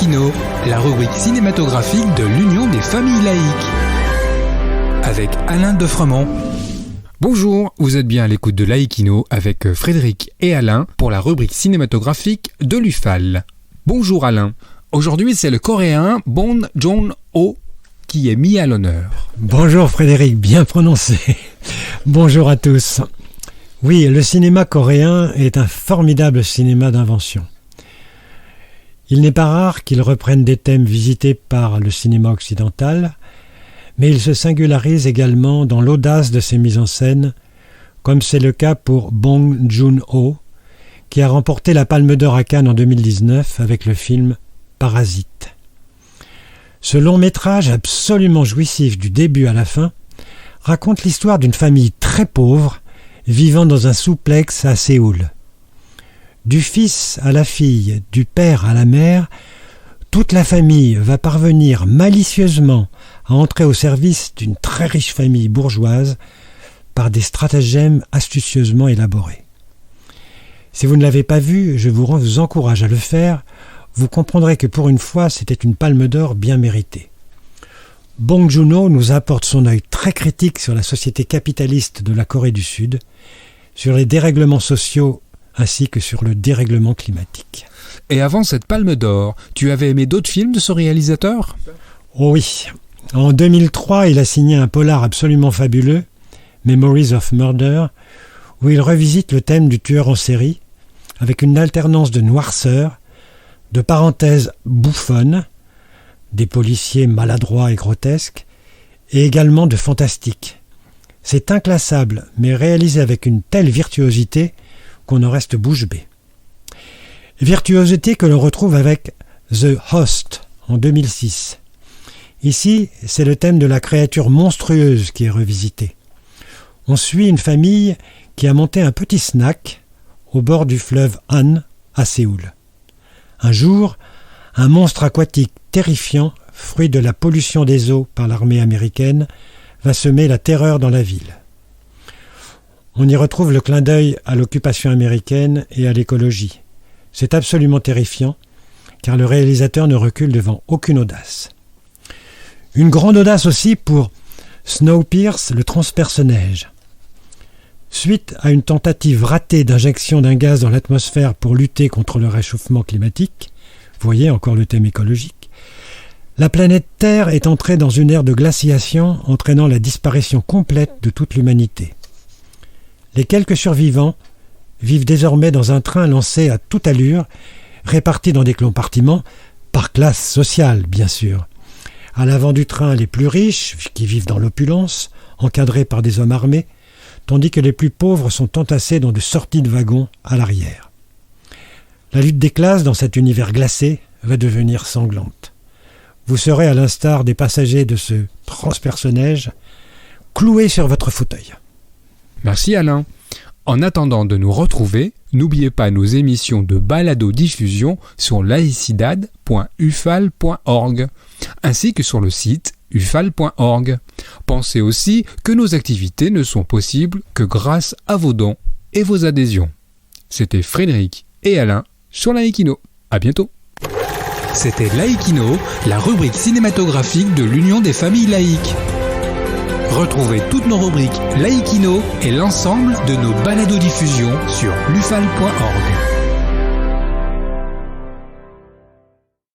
Laïkino, la rubrique cinématographique de l'Union des familles laïques. Avec Alain Defremont. Bonjour, vous êtes bien à l'écoute de Laïkino avec Frédéric et Alain pour la rubrique cinématographique de l'UFAL. Bonjour Alain. Aujourd'hui, c'est le coréen Bong Joon-ho qui est mis à l'honneur. Bonjour Frédéric, bien prononcé. Bonjour à tous. Oui, le cinéma coréen est un formidable cinéma d'invention. Il n'est pas rare qu'il reprenne des thèmes visités par le cinéma occidental, mais il se singularise également dans l'audace de ses mises en scène, comme c'est le cas pour Bong Joon-ho, qui a remporté la Palme d'Or à Cannes en 2019 avec le film Parasite. Ce long métrage absolument jouissif du début à la fin raconte l'histoire d'une famille très pauvre vivant dans un souplex à Séoul. Du fils à la fille, du père à la mère, toute la famille va parvenir malicieusement à entrer au service d'une très riche famille bourgeoise par des stratagèmes astucieusement élaborés. Si vous ne l'avez pas vu, je vous encourage à le faire. Vous comprendrez que pour une fois, c'était une palme d'or bien méritée. Bong Joon-ho nous apporte son œil très critique sur la société capitaliste de la Corée du Sud, sur les dérèglements sociaux ainsi que sur le dérèglement climatique. Et avant cette palme d'or, tu avais aimé d'autres films de ce réalisateur ? Oh oui. En 2003, il a signé un polar absolument fabuleux, Memories of Murder, où il revisite le thème du tueur en série, avec une alternance de noirceur, de parenthèses bouffonnes, des policiers maladroits et grotesques, et également de fantastique. C'est inclassable, mais réalisé avec une telle virtuosité qu'on en reste bouche bée. Virtuosité que l'on retrouve avec The Host en 2006. Ici, c'est le thème de la créature monstrueuse qui est revisité. On suit une famille qui a monté un petit snack au bord du fleuve Han à Séoul. Un jour, un monstre aquatique terrifiant, fruit de la pollution des eaux par l'armée américaine, va semer la terreur dans la ville. On y retrouve le clin d'œil à l'occupation américaine et à l'écologie. C'est absolument terrifiant, car le réalisateur ne recule devant aucune audace. Une grande audace aussi pour Snowpiercer, le transperce-neige. Suite à une tentative ratée d'injection d'un gaz dans l'atmosphère pour lutter contre le réchauffement climatique, vous voyez encore le thème écologique, la planète Terre est entrée dans une ère de glaciation entraînant la disparition complète de toute l'humanité. Les quelques survivants vivent désormais dans un train lancé à toute allure, répartis dans des compartiments, par classe sociale bien sûr. À l'avant du train, les plus riches, qui vivent dans l'opulence, encadrés par des hommes armés, tandis que les plus pauvres sont entassés dans des sorties de wagons à l'arrière. La lutte des classes dans cet univers glacé va devenir sanglante. Vous serez, à l'instar des passagers de ce transperce-neige, cloués sur votre fauteuil. Merci Alain. En attendant de nous retrouver, n'oubliez pas nos émissions de balado-diffusion sur laicidad.ufal.org ainsi que sur le site ufal.org. Pensez aussi que nos activités ne sont possibles que grâce à vos dons et vos adhésions. C'était Frédéric et Alain sur Laïkino. À bientôt. C'était Laïkino, la rubrique cinématographique de l'Union des familles laïques. Retrouvez toutes nos rubriques Laïkino et l'ensemble de nos balados-diffusions sur lufal.org.